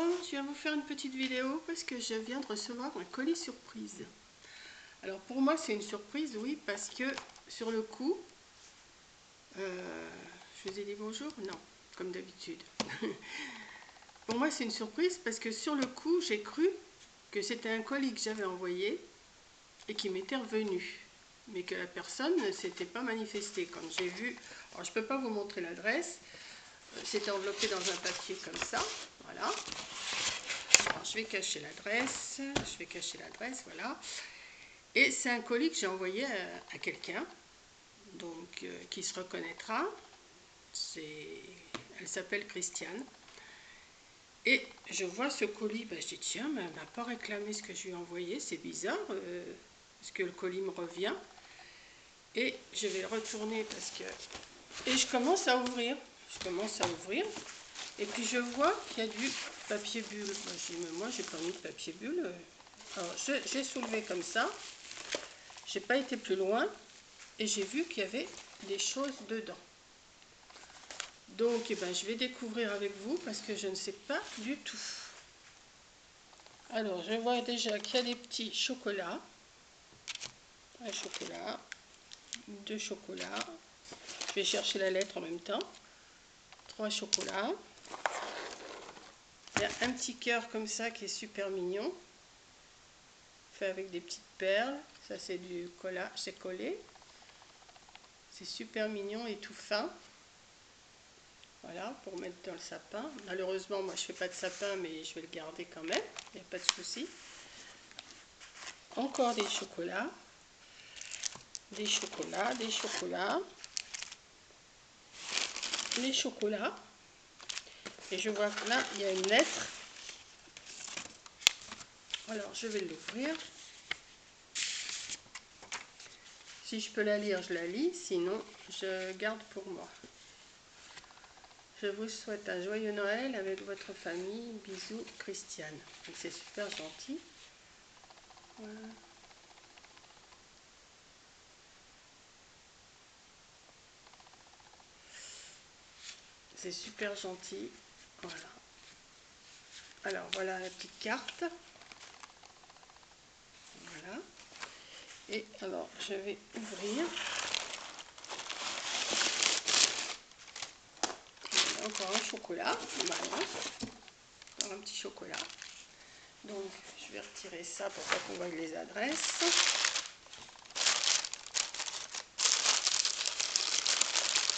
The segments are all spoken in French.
Bon, je viens vous faire une petite vidéo parce que je viens de recevoir un colis surprise. Alors pour moi c'est une surprise, oui, parce que sur le coup, je vous ai dit bonjour? Non, comme d'habitude. Pour moi c'est une surprise parce que sur le coup j'ai cru que c'était un colis que j'avais envoyé et qui m'était revenu. Mais que la personne ne s'était pas manifestée. Comme j'ai vu, alors je ne peux pas vous montrer l'adresse, c'était enveloppé dans un papier comme ça, voilà. Alors, je vais cacher l'adresse, voilà. Et c'est un colis que j'ai envoyé à quelqu'un, donc qui se reconnaîtra. Elle s'appelle Christiane. Et je vois ce colis, ben, je dis tiens, mais elle m'a pas réclamé ce que je lui ai envoyé, c'est bizarre, parce que le colis me revient. Et je vais le retourner parce que... Et je commence à ouvrir, et puis je vois qu'il y a du papier bulle. Moi, je dis, mais moi, j'ai pas mis de papier bulle. Alors, j'ai soulevé comme ça, j'ai pas été plus loin, et j'ai vu qu'il y avait des choses dedans. Donc, eh ben, je vais découvrir avec vous parce que je ne sais pas du tout. Alors, je vois déjà qu'il y a des petits chocolats. Un chocolat, deux chocolats. Je vais chercher la lettre en même temps. 3 chocolats. Il y a un petit cœur comme ça qui est super mignon. Fait avec des petites perles. Ça, c'est du colla, c'est collé. C'est super mignon et tout fin. Voilà, pour mettre dans le sapin. Malheureusement, moi, je fais pas de sapin, mais je vais le garder quand même. Il n'y a pas de souci. Encore des chocolats. Des chocolats, des chocolats. Les chocolats. Et je vois que là, il y a une lettre. Alors, je vais l'ouvrir. Si je peux la lire, je la lis. Sinon, je garde pour moi. Je vous souhaite un joyeux Noël avec votre famille. Bisous, Christiane. C'est super gentil. Voilà. C'est super gentil. Voilà. Alors, voilà la petite carte. Voilà. Et alors, je vais ouvrir. Encore un chocolat. Voilà. Encore un petit chocolat. Donc, je vais retirer ça pour pas qu'on voie les adresses.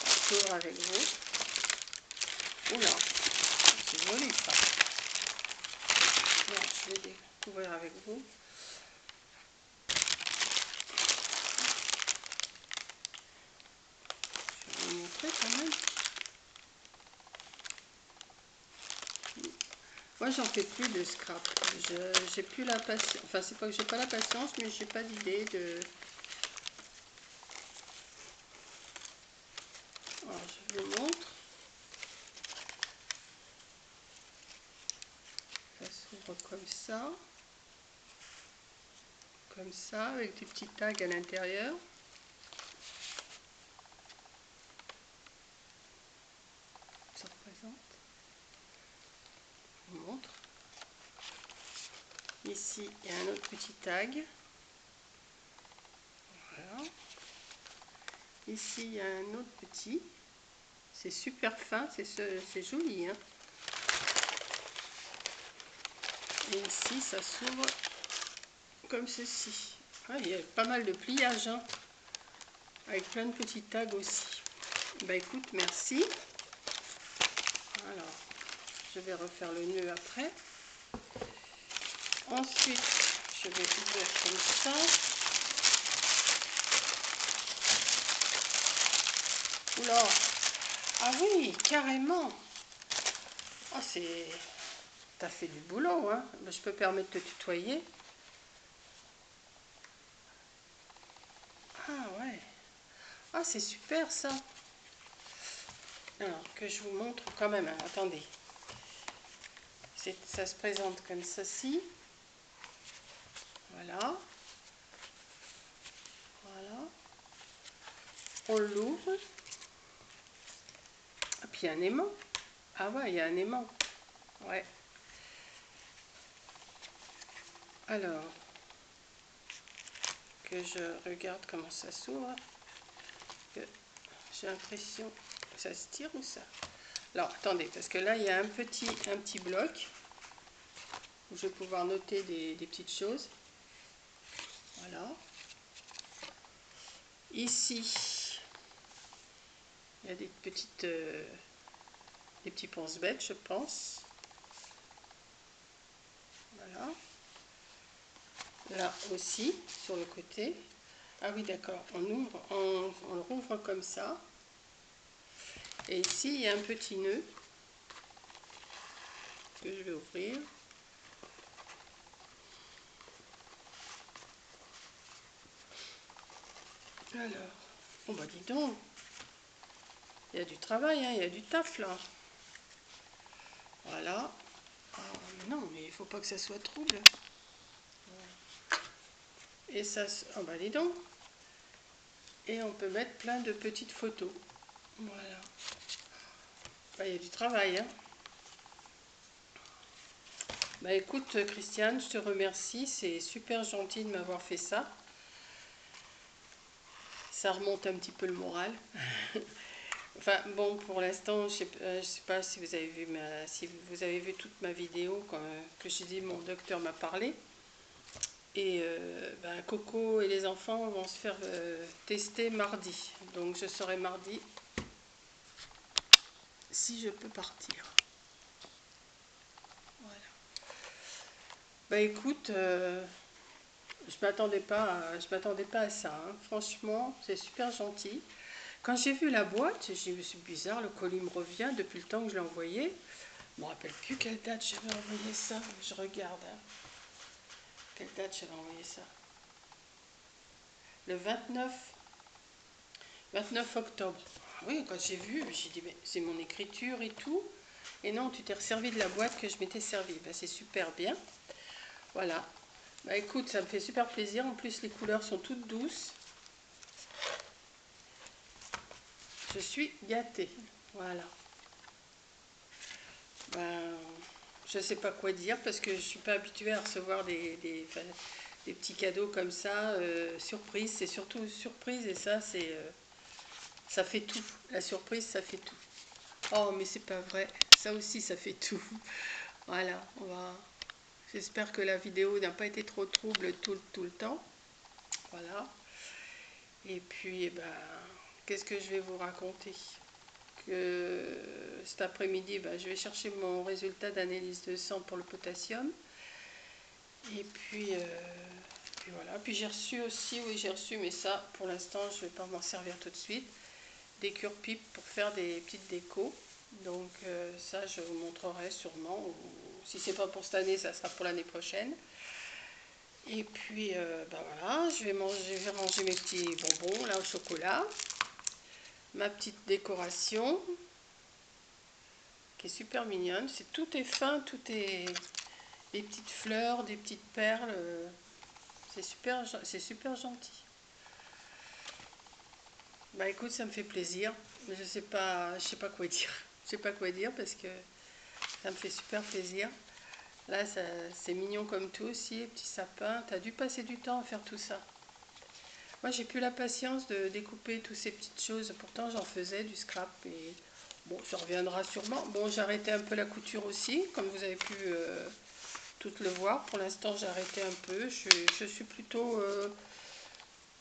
On tourne avec vous. Oula, c'est joli ça. Non, je vais découvrir avec vous. Je vais vous montrer quand même. Moi, j'en fais plus de scrap. J'ai plus la patience. Enfin, c'est pas que j'ai pas la patience, mais j'ai pas d'idée de. Alors, je vous montre. Ça s'ouvre comme ça. Comme ça, avec des petits tags à l'intérieur. Ça représente. Je vous montre. Ici, il y a un autre petit tag. Voilà. Ici, il y a un autre petit. C'est super fin, c'est joli. Hein. Et ici, ça s'ouvre comme ceci. Ah, il y a pas mal de pliage, hein, avec plein de petits tags aussi. Bah écoute, merci. Alors, je vais refaire le nœud après. Ensuite, je vais ouvrir comme ça. Oula! Ah oui, carrément! Oh, c'est... T'as fait du boulot, hein? Je peux permettre de te tutoyer. Ah ouais. Ah, c'est super ça. Alors, que je vous montre quand même. Hein. Attendez. Ça se présente comme ceci. Voilà. Voilà. On l'ouvre. Ah, puis il y a un aimant. Ah ouais, il y a un aimant. Ouais. Alors, que je regarde comment ça s'ouvre. J'ai l'impression que ça se tire ou ça. Alors, attendez, parce que là, il y a un petit bloc où je vais pouvoir noter des petites choses. Voilà. Ici, il y a des petits pense-bêtes, je pense. Voilà. Là aussi, sur le côté. Ah oui, d'accord. On le rouvre comme ça. Et ici, il y a un petit nœud que je vais ouvrir. Alors, on va dis donc. Il y a du travail, hein, il y a du taf là. Voilà. Oh, non, mais il faut pas que ça soit trouble. Et ça, oh bah dis donc. Et on peut mettre plein de petites photos. Voilà. Bah, il y a du travail, hein. Bah écoute, Christiane, je te remercie. C'est super gentil de m'avoir fait ça. Ça remonte un petit peu le moral. Enfin bon, pour l'instant, je sais pas si vous avez vu toute ma vidéo que j'ai dit mon docteur m'a parlé. Et ben, Coco et les enfants vont se faire tester mardi. Donc je saurai mardi si je peux partir. Voilà. Bah écoute, je m'attendais pas à ça, hein. Franchement, c'est super gentil. Quand j'ai vu la boîte, j'ai dit c'est bizarre, le colis me revient depuis le temps que je l'ai envoyé. Je me rappelle plus quelle date j'avais envoyé ça. Je regarde. Hein. Quelle date j'avais envoyé ça? Le 29 octobre. Oui, quand j'ai vu, j'ai dit mais c'est mon écriture et tout. Et non, tu t'es resservi de la boîte que je m'étais servie. Ben, c'est super bien. Voilà. Bah écoute, ça me fait super plaisir. En plus, les couleurs sont toutes douces. Je suis gâtée. Voilà. Ben, je ne sais pas quoi dire parce que je ne suis pas habituée à recevoir des petits cadeaux comme ça. Surprise, c'est surtout surprise et ça, ça fait tout. La surprise, ça fait tout. Oh, mais c'est pas vrai. Ça aussi, ça fait tout. Voilà, j'espère que la vidéo n'a pas été trop trouble tout le temps. Voilà. Et puis, eh ben, qu'est-ce que je vais vous raconter? Que cet après-midi, ben, je vais chercher mon résultat d'analyse de sang pour le potassium. Et puis voilà. Puis j'ai reçu aussi, oui, j'ai reçu, mais ça, pour l'instant, je ne vais pas m'en servir tout de suite, des cure-pipes pour faire des petites décos. Donc ça, je vous montrerai sûrement. Ou, si c'est pas pour cette année, ça sera pour l'année prochaine. Et puis, ben voilà, je vais ranger mes petits bonbons là au chocolat. Ma petite décoration, qui est super mignonne. Tout est fin, tout est des petites fleurs, des petites perles. C'est super gentil. Bah écoute, ça me fait plaisir. Je sais pas quoi dire. Je sais pas quoi dire parce que ça me fait super plaisir. Là, c'est mignon comme tout aussi, les petits sapins. T'as dû passer du temps à faire tout ça. Moi, j'ai plus la patience de découper toutes ces petites choses. Pourtant, j'en faisais du scrap. Et bon, ça reviendra sûrement. Bon, j'ai arrêté un peu la couture aussi, comme vous avez pu tout le voir. Pour l'instant, j'ai arrêté un peu. Je suis plutôt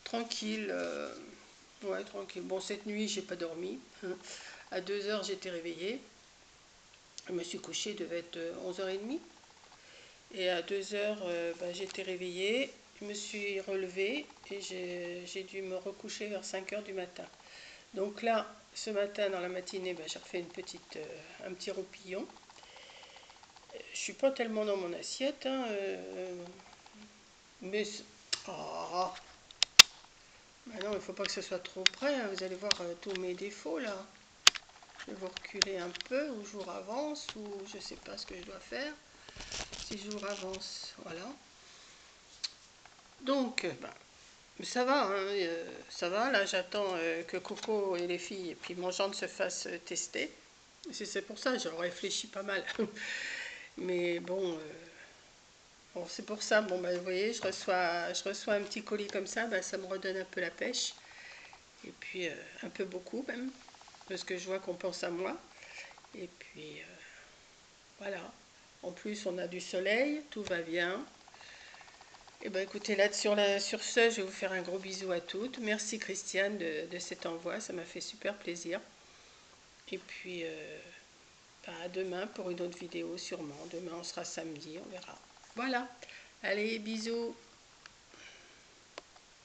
tranquille. Ouais, tranquille. Bon, cette nuit, j'ai pas dormi. À 2h, j'étais réveillée. Je me suis couchée, il devait être 11h30. Et à 2h, bah, j'étais réveillée. Je me suis relevée et j'ai dû me recoucher vers 5h du matin. Donc là, ce matin, dans la matinée, bah, j'ai refait un petit roupillon. Je suis pas tellement dans mon assiette, hein, mais... Oh, bah non, il ne faut pas que ce soit trop près, hein. Vous allez voir tous mes défauts là. Je vais vous reculer un peu, ou je vous avance, ou je ne sais pas ce que je dois faire. Si je vous avance, voilà. Donc, bah, ça va, hein, ça va. Là, j'attends que Coco et les filles et puis mon gendre se fassent tester. C'est pour ça, je réfléchis pas mal. Mais bon, Bon, c'est pour ça, bon, bah, vous voyez, je reçois un petit colis comme ça, bah, ça me redonne un peu la pêche. Et puis, un peu beaucoup même, parce que je vois qu'on pense à moi. Et puis, voilà. En plus, on a du soleil, tout va bien. Et ben écoutez, là, sur ce, je vais vous faire un gros bisou à toutes. Merci Christiane de cet envoi, ça m'a fait super plaisir. Et puis, bah, à demain pour une autre vidéo sûrement. Demain, on sera samedi, on verra. Voilà. Allez, bisous.